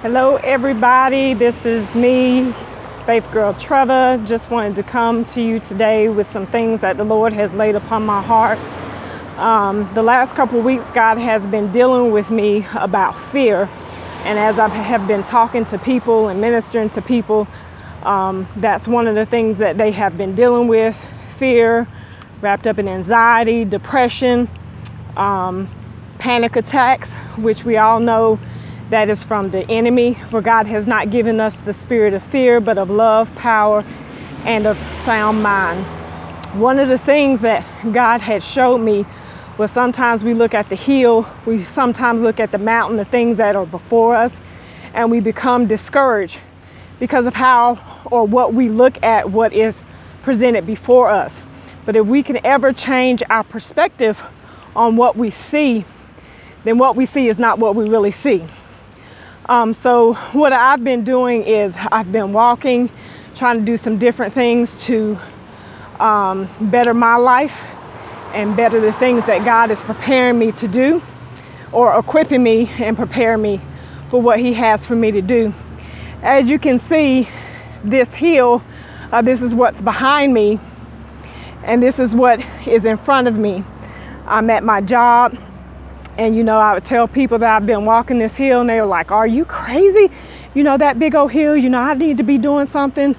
Hello everybody, this is me, Faith Girl Trevor. Just wanted to come to you today with some things that the Lord has laid upon my heart. The last couple of weeks, God has been dealing with me about fear. And as I have been talking to people and ministering to people, that's one of the things that they have been dealing with: fear, wrapped up in anxiety, depression, panic attacks, which we all know that is from the enemy. For God has not given us the spirit of fear, but of love, power, and of sound mind. One of the things that God had showed me was sometimes we look at the hill, we sometimes look at the mountain, the things that are before us, and we become discouraged because of how or what we look at, what is presented before us. But if we can ever change our perspective on what we see, then what we see is not what we really see. So what I've been doing is I've been walking, trying to do some different things to better my life and better the things that God is preparing me to do, or equipping me and preparing me for what He has for me to do. As you can see, this hill, this is what's behind me, and this is what is in front of me. I'm at my job. And you know, I would tell people that I've been walking this hill, and they were like, "Are you crazy? You know, that big old hill, you know, I need to be doing something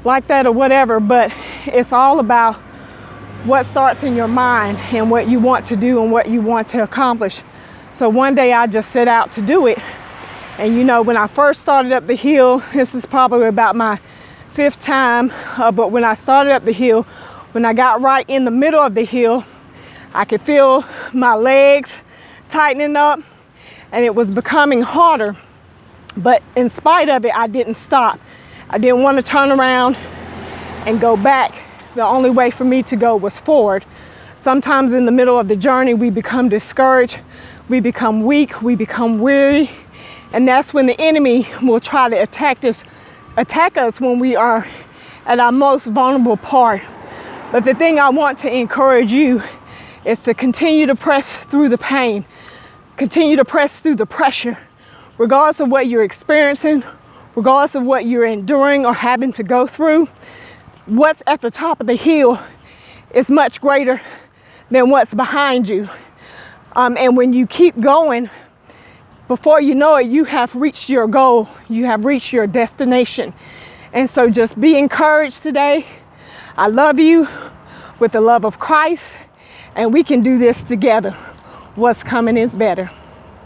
like that or whatever." But it's all about what starts in your mind and what you want to do and what you want to accomplish. So one day I just set out to do it. And you know, when I first started up the hill, this is probably about my 5th time, but when I started up the hill, when I got right in the middle of the hill, I could feel my legs tightening up, and it was becoming harder. But in spite of it, I didn't stop. I didn't want to turn around and go back. The only way for me to go was forward. Sometimes in the middle of the journey, we become discouraged, we become weak, we become weary, and that's when the enemy will try to attack us when we are at our most vulnerable part. But the thing I want to encourage you is to continue to press through the pain, continue to press through the pressure, regardless of what you're experiencing, regardless of what you're enduring or having to go through. What's at the top of the hill is much greater than what's behind you. And when you keep going, before you know it, you have reached your goal, you have reached your destination. And so just be encouraged today. I love you with the love of Christ, and we can do this together. What's coming is better.